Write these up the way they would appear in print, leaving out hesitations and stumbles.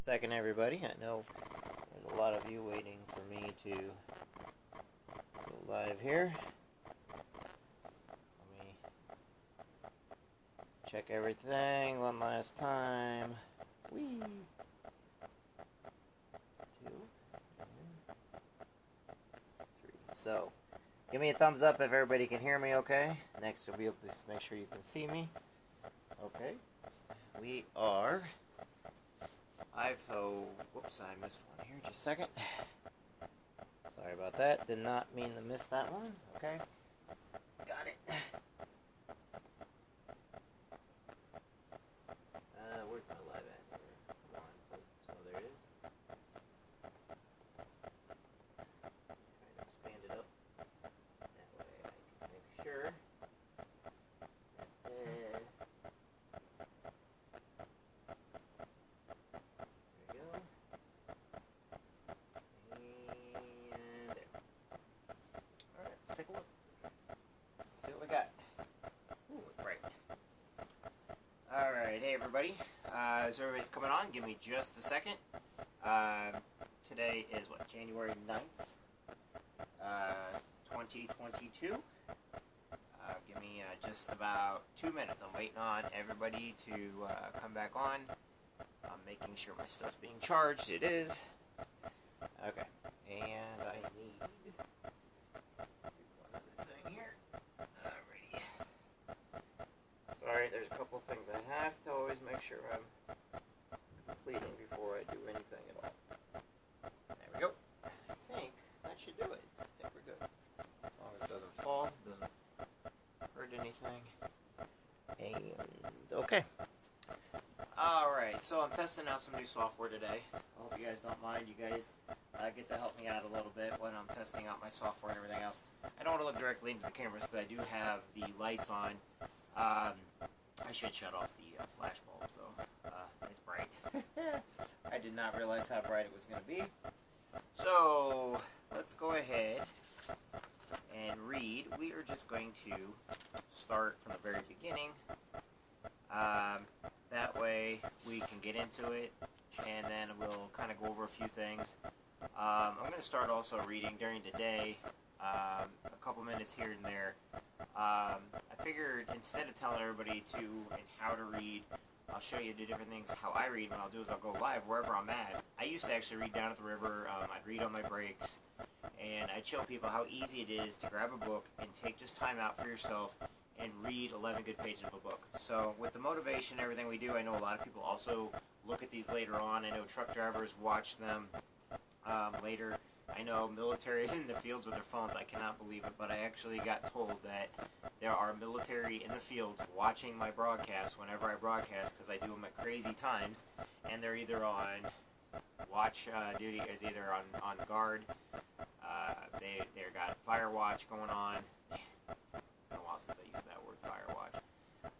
Second, everybody. I know there's a lot of you waiting for me to go live here. Let me check everything one last time. Whee! 2, 3. So, give me a thumbs up if everybody can hear me okay. Next, you'll be able to make sure you can see me. Okay. We are... whoops, I missed one here. Just a second. Sorry about that. Did not mean to miss that one. Okay. Got it. Where's my live at here? Come on. So there it is. Trying to expand it up. That way I can make sure. Take a look. See what we got. Ooh, it's bright. Alright, hey everybody. So everybody's coming on. Give me just a second. Today is what, January 9th, 2022. Give me just about 2 minutes. I'm waiting on everybody to come back on. I'm making sure my stuff's being charged. It is. Okay. And I need... Alright, there's a couple things I have to always make sure I'm completing before I do anything at all. There we go. I think that should do it. I think we're good. As long as it doesn't fall, doesn't hurt anything. And okay. Alright, so I'm testing out some new software today. I hope you guys don't mind. You guys get to help me out a little bit when I'm testing out my software and everything else. I don't want to look directly into the cameras because I do have the lights on. I should shut off the flash bulbs though. It's bright. I did not realize how bright it was going to be. So, let's go ahead and read. We are just going to start from the very beginning. That way we can get into it, and then we'll kind of go over a few things. I'm going to start also reading during the day, a couple minutes here and there. I figured instead of telling everybody to and how to read, I'll show you the different things. How I read, what I'll do is I'll go live wherever I'm at. I used to actually read down at the river. I'd read on my breaks, and I'd show people how easy it is to grab a book and take just time out for yourself and read 11 good pages of a book. So with the motivation and everything we do, I know a lot of people also look at these later on. I know truck drivers watch them later. I know military in the fields with their phones. I cannot believe it, but I actually got told that there are military in the fields watching my broadcast whenever I broadcast because I do them at crazy times, and they're either on watch duty or they're either on guard. They're got fire watch going on. It's been a while since I used that word, fire watch,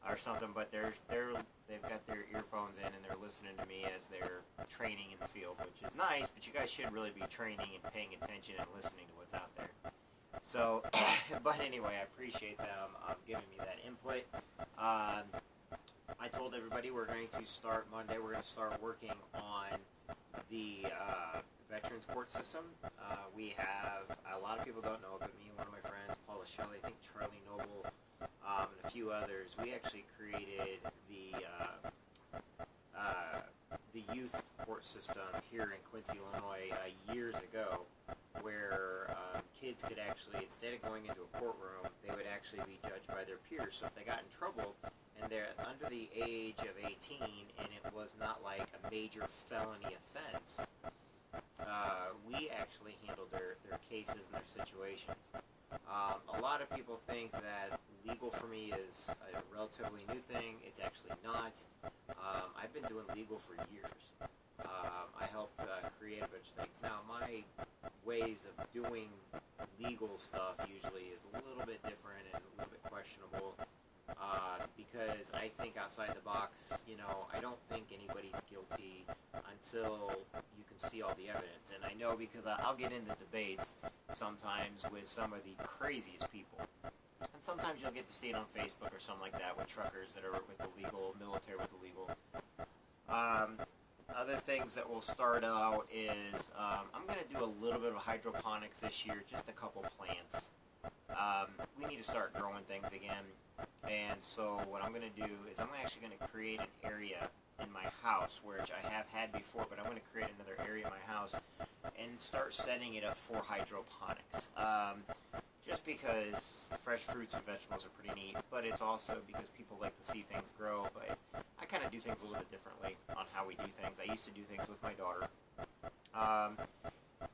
or something. But they've got their earphones in and they're listening to me as they're training in the field, which is nice. But you guys should really be training and paying attention and listening to what's out there. So, but anyway, I appreciate them giving me that input. I told everybody we're going to start Monday. We're going to start working on the Veterans Court system. We have, a lot of people don't know, but me and one of my friends, Paula Shelley, I think Charlie Noble, and a few others, we actually created the youth court system here in Quincy, Illinois, years ago, where kids could actually, instead of going into a courtroom, they would actually be judged by their peers. So if they got in trouble and they're under the age of 18 and it was not like a major felony offense, we actually handled their cases and their situations. A lot of people think that legal for me is a relatively new thing. It's actually not. I've been doing legal for years. I helped create a bunch of things. Now, my ways of doing legal stuff usually is a little bit different and a little bit questionable because I think outside the box. You know, I don't think anybody's guilty until you can see all the evidence. And I know because I'll get into debates sometimes with some of the craziest people. And sometimes you'll get to see it on Facebook or something like that with truckers that are with the legal, military with the legal. other things that will start out is I'm going to do a little bit of hydroponics this year, just a couple plants. We need to start growing things again, and so what I'm going to do is I'm actually going to create an area in my house, which I have had before, but I'm going to create another area in my house and start setting it up for hydroponics. Just because fresh fruits and vegetables are pretty neat, but it's also because people like to see things grow, but I kind of do things a little bit differently on how we do things. I used to do things with my daughter.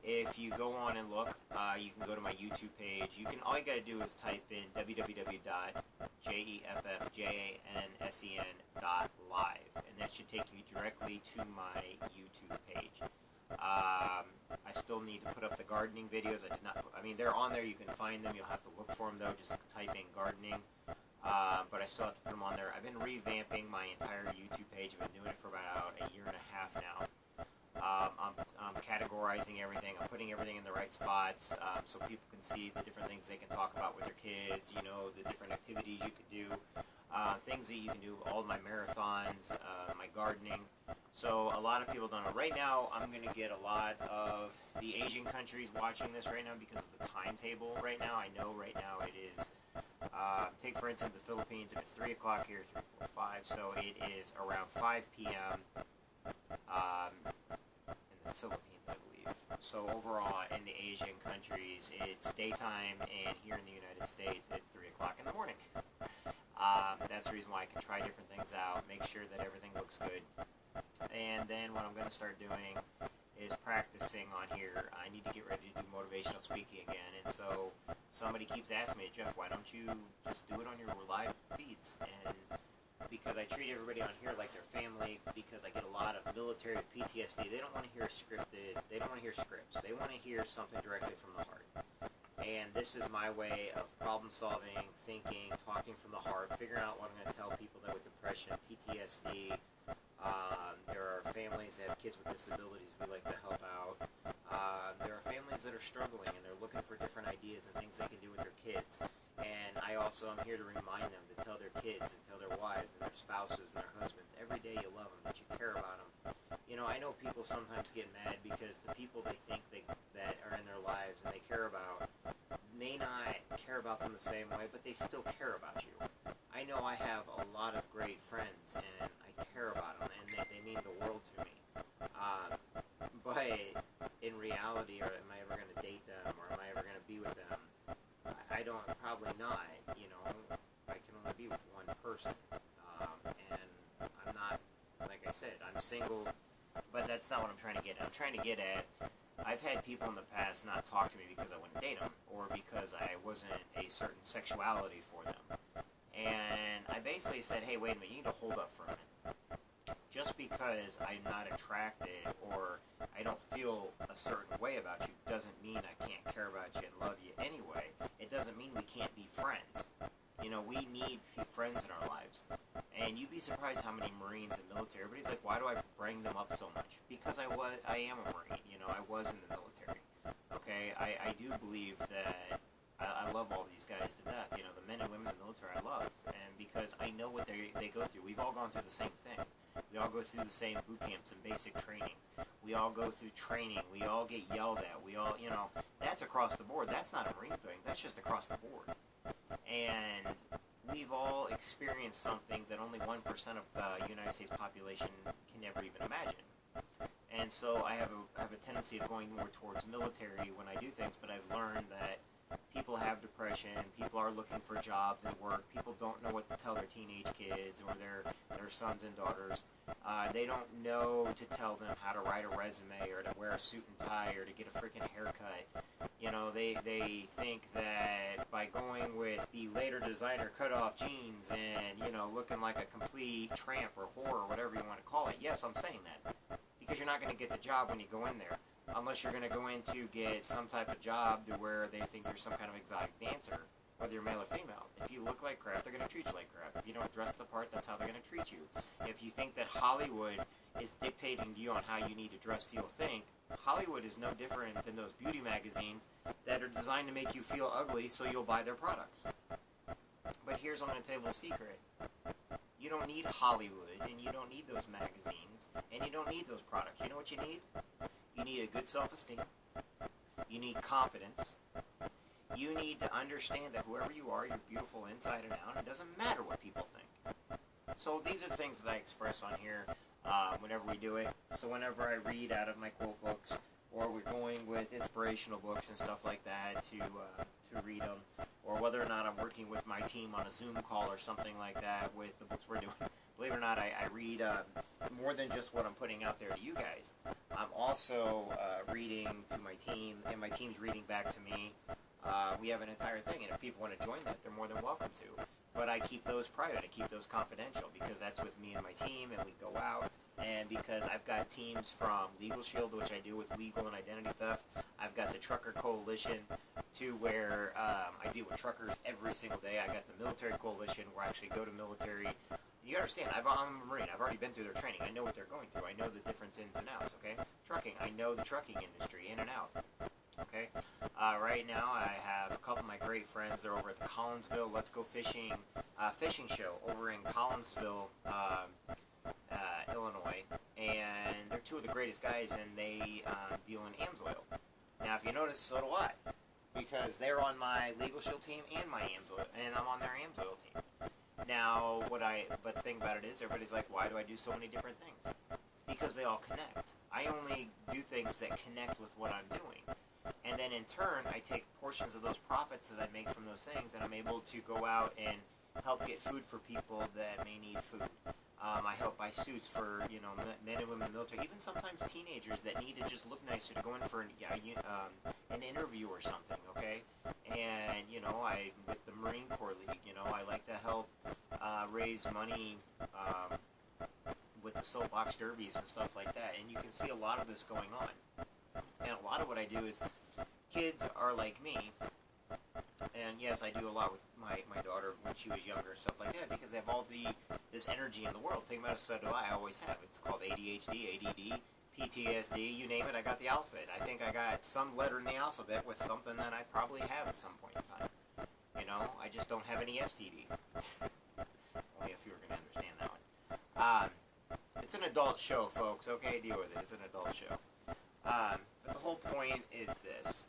If you go on and look, you can go to my YouTube page. All you got to do is type in www.jeffjansen.live, and that should take you directly to my YouTube page. I still need to put up the gardening videos. They're on there. You can find them. You'll have to look for them, though. Just type in gardening. But I still have to put them on there. I've been revamping my entire YouTube page. I've been doing it for about a year and a half now. I'm categorizing everything. I'm putting everything in the right spots so people can see the different things they can talk about with their kids, the different activities you could do, things that you can do, all my marathons, my gardening. So a lot of people don't know. Right now, I'm going to get a lot of the Asian countries watching this right now because of the timetable right now. I know right now it is, take for instance the Philippines, if it's 3 o'clock here, 3, 4, 5, so it is around 5 p.m. In the Philippines, I believe. So overall, in the Asian countries, it's daytime, and here in the United States, it's 3 o'clock in the morning. That's the reason why I can try different things out, make sure that everything looks good. And then what I'm going to start doing is practicing on here. I need to get ready to do motivational speaking again, and so somebody keeps asking me, Jeff, why don't you just do it on your live feeds? And because I treat everybody on here like their family, because I get a lot of military PTSD. They don't want to hear scripted, they don't want to hear scripts. They want to hear something directly from the heart. And this is my way of problem solving, thinking, talking from the heart, figuring out what I'm going to tell people that with depression, PTSD, there are families that have kids with disabilities we like to help out. There are families that are struggling and they're looking for different ideas and things they can do with their kids. And I also am here to remind them to tell their kids and tell their wives and their spouses and their husbands every day you love them, that you care about them. I know people sometimes get mad because the people they think that are in their lives and they care about may not care about them the same way, but they still care about you. I know I have a lot of great friends and I care about them and they mean the world to me. But in reality, am I ever going to date them or am I ever going to be with them? I don't, probably not. I can only be with one person. And I'm not, like I said, I'm single, but that's not what I'm trying to get at. I'm trying to get at, I've had people in the past not talk to me because I wouldn't date them or because I wasn't a certain sexuality for them. And I basically said, hey, wait a minute, you need to hold up for a minute. Just because I'm not attracted or I don't feel a certain way about you doesn't mean I can't care about you and love you anyway. It doesn't mean we can't be friends. We need friends in our lives. And you'd be surprised how many Marines and military, everybody's like, why do I bring them up so much? Because I am a Marine, I was in the military. Okay, I do believe that I love all these guys to death. The men and women in the military I love. And because I know what they go through. We've all gone through the same thing. We all go through the same boot camps and basic trainings. We all go through training. We all get yelled at. We all, that's across the board. That's not a Marine thing. That's just across the board. And we've all experienced something that only 1% of the United States population can never even imagine. And so I have a tendency of going more towards military when I do things, but I've learned that people have depression, people are looking for jobs and work, people don't know what to tell their teenage kids or their sons and daughters. They don't know to tell them how to write a resume or to wear a suit and tie or to get a freaking haircut. They think that by going with the later designer cut-off jeans and, looking like a complete tramp or whore or whatever you want to call it, yes, I'm saying that. Because you're not going to get the job when you go in there. Unless you're going to go in to get some type of job to where they think you're some kind of exotic dancer, whether you're male or female. If you look like crap, they're going to treat you like crap. If you don't dress the part, that's how they're going to treat you. If you think that Hollywood is dictating to you on how you need to dress, feel, think, Hollywood is no different than those beauty magazines that are designed to make you feel ugly so you'll buy their products. But here's what I'm going to tell you a little secret. You don't need Hollywood, and you don't need those magazines And you don't need those products. You know what you need? You need a good self-esteem. You need confidence. You need to understand that whoever you are, you're beautiful inside and out. It doesn't matter what people think. So these are the things that I express on here whenever we do it. So whenever I read out of my quote books, or we're going with inspirational books and stuff like that to read them, or whether or not I'm working with my team on a Zoom call or something like that with the books we're doing. Believe it or not, I read more than just what I'm putting out there to you guys. I'm also reading to my team, and my team's reading back to me. We have an entire thing, and if people want to join that, they're more than welcome to. But I keep those private, I keep those confidential, because that's with me and my team, and we go out, and because I've got teams from Legal Shield, which I do with legal and identity theft. I've got the Trucker Coalition, to where I deal with truckers every single day. I got the Military Coalition, where I actually go to military. You understand, I'm a Marine. I've already been through their training. I know what they're going through. I know the different ins and outs, okay? Trucking, I know the trucking industry in and out, okay? Right now, I have a couple of my great friends. They're over at the Collinsville Let's Go Fishing fishing show over in Collinsville, Illinois. And they're two of the greatest guys, and they deal in AMSOIL. Now, if you notice, so do I. Because they're on my Legal Shield team and my AMSOIL, and I'm on their AMSOIL team. Now, but the thing about it is, everybody's like, why do I do so many different things? Because they all connect. I only do things that connect with what I'm doing. And then in turn, I take portions of those profits that I make from those things, and I'm able to go out and help get food for people that may need food. I help buy suits for, men and women in the military, even sometimes teenagers that need to just look nicer to go in for an interview or something, okay? And, I, with the Marine Corps League, I like to help raise money with the soapbox derbies and stuff like that. And you can see a lot of this going on. And a lot of what I do is, kids are like me, and yes, I do a lot with my daughter when she was younger, stuff like that, because they have all this energy in the world. Think about it, so do I always have. It's called ADHD, ADD, PTSD, you name it, I got the alphabet. I think I got some letter in the alphabet with something that I probably have at some point in time. I just don't have any STD. Only if you were going to understand that one. It's an adult show, folks, okay? Deal with it. It's an adult show. But the whole point is this.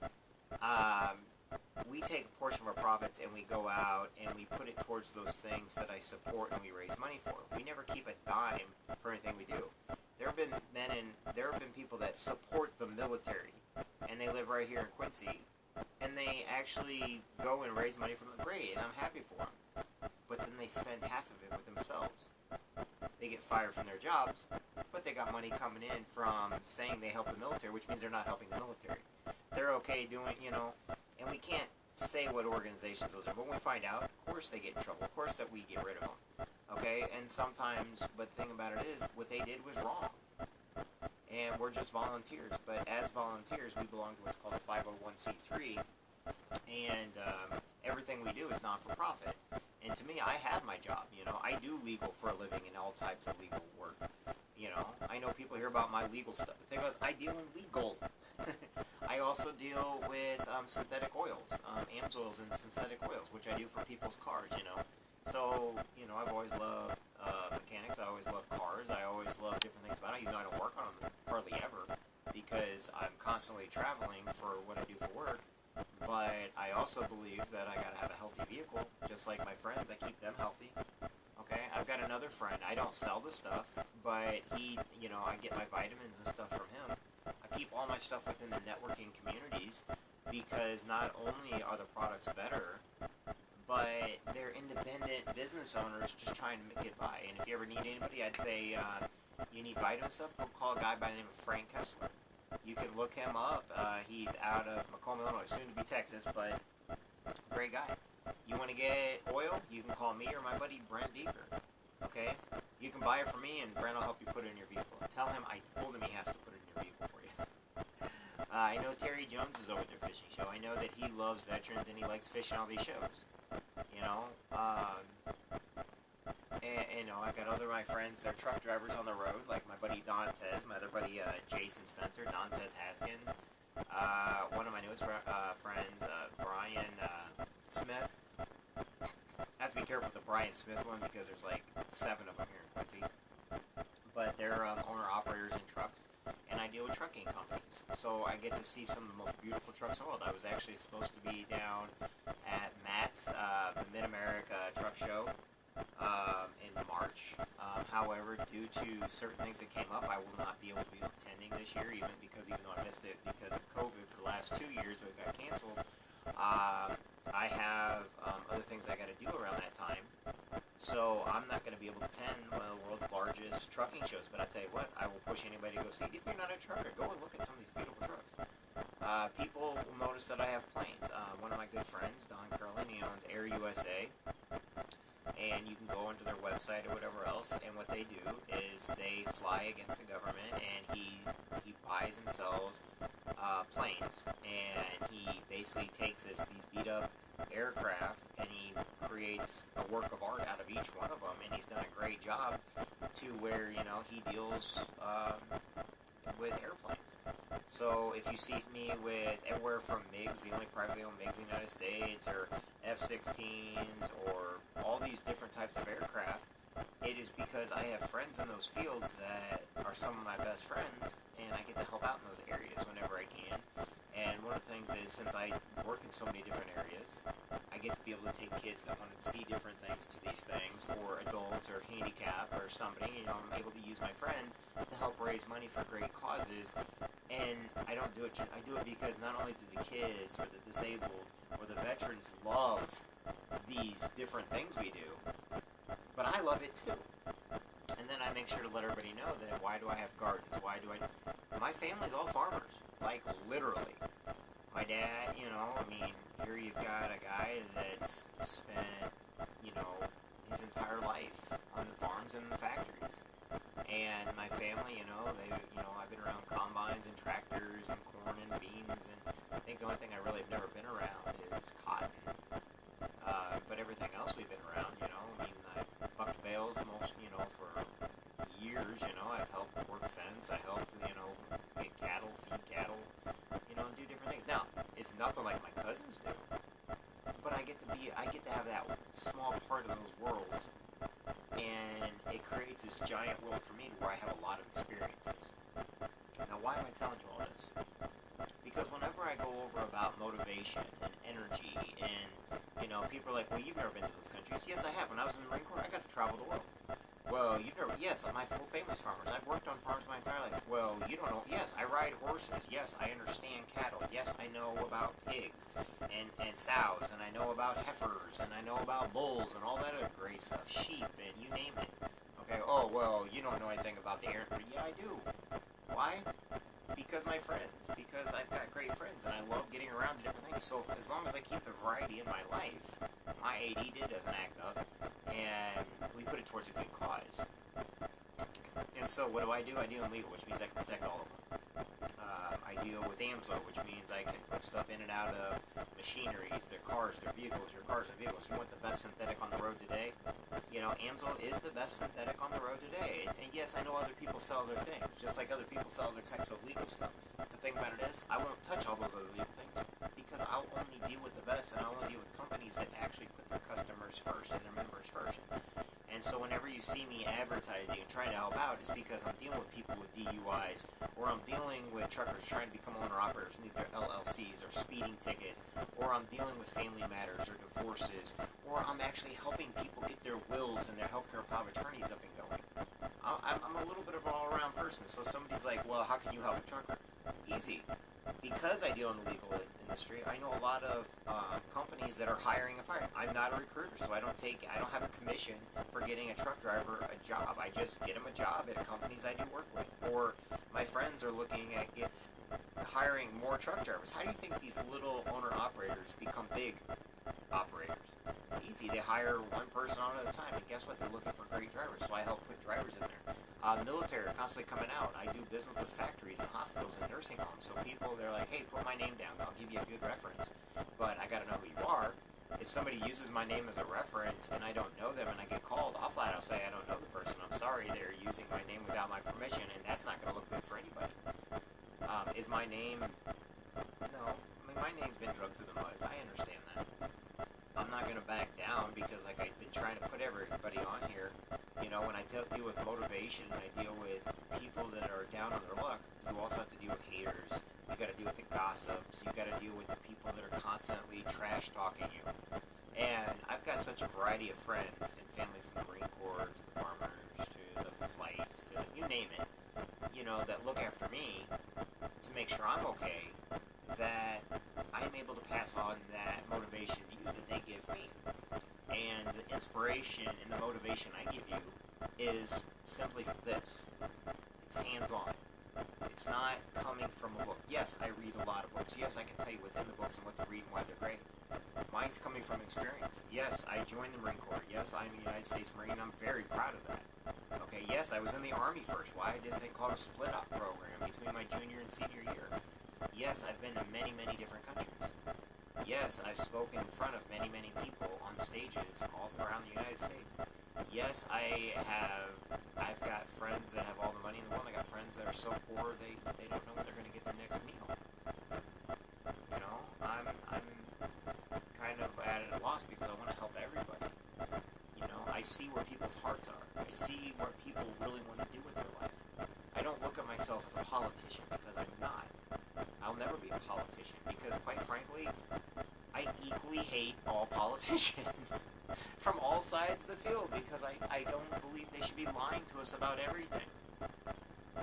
We take a portion of our profits and we go out and we put it towards those things that I support and we raise money for. We never keep a dime for anything we do. There have been people that support the military, and they live right here in Quincy, and they actually go and raise money from the grade, and I'm happy for them. But then they spend half of it with themselves. They get fired from their jobs, but they got money coming in from saying they help the military, which means they're not helping the military. They're okay doing, and we can't say what organizations those are, but when we find out, of course they get in trouble. Of course that we get rid of them, okay? And sometimes, but the thing about it is, what they did was wrong. And we're just volunteers, but as volunteers, we belong to what's called a 501c3, and everything we do is not-for-profit. And to me, I have my job, I do legal for a living and all types of legal work. I know people hear about my legal stuff. The thing is, I deal in legal. I also deal with synthetic oils, AMSOILs and synthetic oils, which I do for people's cars, So, I've always loved mechanics. I always loved cars. I always loved different things about it. I don't work on them hardly ever because I'm constantly traveling for what I do for work. But I also believe that I gotta have a healthy vehicle, just like my friends. I keep them healthy. Okay, I've got another friend. I don't sell the stuff, but he, I get my vitamins and stuff from him. I keep all my stuff within the networking communities because not only are the products better, but they're independent business owners just trying to get by. And if you ever need anybody, I'd say you need vitamin stuff, go call a guy by the name of Frank Kessler. You can look him up. He's out of Macomb, Illinois, soon to be Texas, but great guy. You want to get oil? You can call me or my buddy Brent Deeper. Okay? You can buy it from me, and Brent will help you put it in your vehicle. Tell him I told him he has to put it in your vehicle for you. I know Terry Jones is over at their fishing show. I know that he loves veterans and he likes fishing all these shows. And I got other my friends. They're truck drivers on the road, like my buddy Dantes, my other buddy Jason Spencer, Dantes Haskins. One of my newest friends, Brian Smith. I have to be careful with the Brian Smith one because there's like 7 of them here in Quincy. But they're owner planes. So I get to see some of the most beautiful trucks in the world. I was actually supposed to be down at Matt's, the Mid-America Truck Show, in March. However, due to certain things that came up, I will not be able to be attending this year, even though I missed it because of COVID for the last 2 years, so it got canceled. I have other things I got to do around that time, so I'm not going to be able to attend one of the world's largest trucking shows. But I tell you what, I will push anybody to go see it. If you're not a trucker, go and look at some of these beautiful trucks. People will notice that I have planes. One of my good friends, Don Curlin, he owns Air USA, and you can go onto their website or whatever else, and what they do is they fly against the government, and he buys and sells planes, and he basically takes these beat up aircraft and he creates a work of art out of each one of them, and he's done a great job to where, he deals with airplanes. So if you see me with everywhere from MiGs, the only privately owned MiGs in the United States, or F-16s, or all these different types of aircraft, it is because I have friends in those fields that are some of my best friends, and I get to help out in those areas whenever I can. And one of the things is, since I work in so many different areas, I get to be able to take kids that want to see different things to these things, or adults, or handicap, or somebody. I'm able to use my friends to help raise money for great causes. And I don't do it. I do it because not only do the kids, or the disabled, or the veterans love these different things we do, but I love it too. And then I make sure to let everybody know that why do I have gardens? My family's all farmers, like literally. My dad, here you've got a guy that's spent, his entire life on the farms and the factories. And my family, I've been around combines and tractors and corn and beans, and I think the only thing I really have never been around is cotton. But everything else we've been around, I've bucked bales most, for years, I've helped work fence, I helped, get cattle, feed cattle, and do different things. Now, it's nothing like my cousins do, but I get to have that small part of those worlds, and it creates this giant world for me where I have a lot of experiences. Now, why am I telling you all this? Because whenever I go over about motivation and energy, and people are like, well, you've never been to those countries. Yes, I have. When I was in the Marine Corps, I got to travel the world. Well, you've never. Yes, my full family's farmers. I've worked on farms my entire life. Well, you don't know. Yes, I ride horses. Yes, I understand cattle. Yes, I know about pigs and sows, and I know about heifers, and I know about bulls and all that other great stuff. Sheep, and you name it. Okay. Oh, well, you don't know anything about the air. Yeah, I do. Why? Because my friends. Because I've got great friends, and I love getting around to different things. So as long as I keep the variety in my life, my ADD doesn't act up, and we put it towards a good cause. And so what do? I deal in legal, which means I can protect all of them. I deal with AMSO, which means I can put stuff in and out of machineries, their cars, their vehicles, your cars and vehicles. You want the best synthetic on the road today? AMSO is the best synthetic on the road today. And yes, I know other people sell other things, just like other people sell other types of legal stuff. The thing about it is, I won't touch all those other legal things because I'll only deal with the best, and I'll only deal with companies that actually put their customers first and their members first. And so whenever you see me advertising and trying to help out, it's because I'm dealing with people with DUIs, or I'm dealing with truckers trying to become owner-operators, need their LLCs, or speeding tickets, or I'm dealing with family matters or divorces, or I'm actually helping people get their wills and their healthcare power of attorneys up and going. I'm a little bit of an all-around person, so somebody's like, well, how can you help a trucker? Easy. Because I deal in the legal industry, I know a lot of companies that are hiring and firing. I'm not a recruiter, so I don't have a commission for getting a truck driver a job. I just get them a job at companies I do work with. Or my friends are looking at hiring more truck drivers. How do you think these little owner-operators become big operators? Easy. They hire one person on at a time, and guess what? They're looking for great drivers, so I help put drivers in there. Military are constantly coming out. I do business with factories and hospitals and nursing homes, so they're like, hey, put my name down. I'll give you a good reference, but I got to know who you are. If somebody uses my name as a reference and I don't know them and I get called, I'll flat out say I don't know the person. I'm sorry, they're using my name without my permission, and that's not going to look good for anybody. Is my name... No. I mean, my name's been drugged through the mud. I understand that. I'm not going to back down because, like, I've been trying to put everybody on here. When I deal with motivation and I deal with people that are down on their luck, you also have to deal with haters. So you got to deal with the people that are constantly trash talking you. And I've got such a variety of friends and family, from the Marine Corps to the farmers to the flights to you name it, that look after me to make sure I'm okay, that I'm able to pass on that motivation to you that they give me. And the inspiration and the motivation I give you is simply this. It's hands-on. It's not coming from a book. Yes, I read a lot of books. Yes, I can tell you what's in the books and what to read and why they're great. Mine's coming from experience. Yes, I joined the Marine Corps. Yes, I'm a United States Marine. I'm very proud of that. Okay, yes, I was in the Army first. Why? I did a thing called a split-up program between my junior and senior year. Yes, I've been to many, many different countries. Yes, I've spoken in front of many, many people on stages all around the United States. Yes, I've got friends that have all the money in the world. I got friends that are so poor they don't know when they're going to get their next meal. I'm kind of at a loss because I want to help everybody. I see where people's hearts are. I see what people really want to do with their life. I don't look at myself as a politician because I'm not. I'll never be a politician because, quite frankly, I equally hate all politicians from all sides of the field because I don't believe they should be lying to us about everything.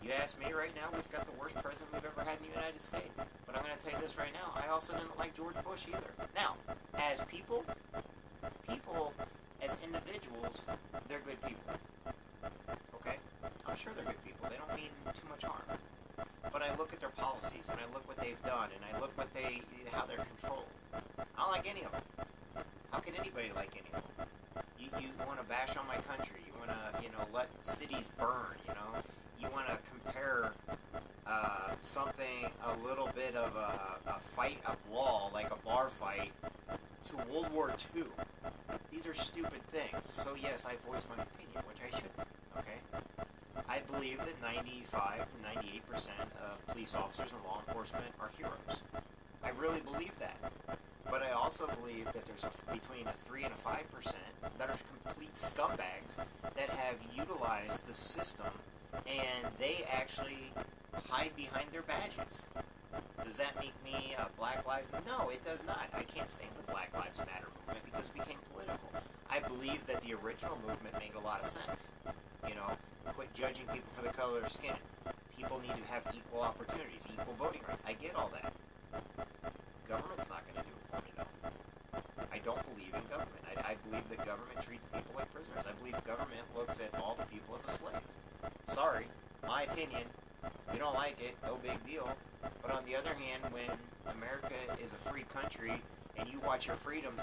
You ask me right now, we've got the worst president we've ever had in the United States. But I'm going to tell you this right now, I also didn't like George Bush either. Now, as people, as individuals, they're good people. Okay? I'm sure they're good people. They don't mean too much harm. But I look at their policies, and I look what they've done, and I look how they're controlled. I don't like any of them. How can anybody like any of them? You want to bash on my country. You want to, let cities burn, You want to compare something, a little bit of a fight, a brawl, like a bar fight, to World War II. These are stupid things. So yes, I voice my opinion, which I shouldn't, okay? I believe that 95 to 98% of police officers and law enforcement are heroes. I really believe that. But I also believe that there's between a 3 and a 5% that are complete scumbags that have utilized the system and they actually hide behind their badges. Does that make me Black Lives Matter? No, it does not. I can't stand the Black Lives Matter movement because it became political. I believe that the original movement made a lot of sense. Quit judging people for the color of their skin. People need to have equal opportunities, equal voting rights. I get all that. Government's not going to do it for me, though. I don't believe in government. I believe that government treats people like prisoners. I believe government looks at all the people as a slave. Sorry, my opinion. You don't like it, no big deal. But on the other hand, when America is a free country and you watch your freedoms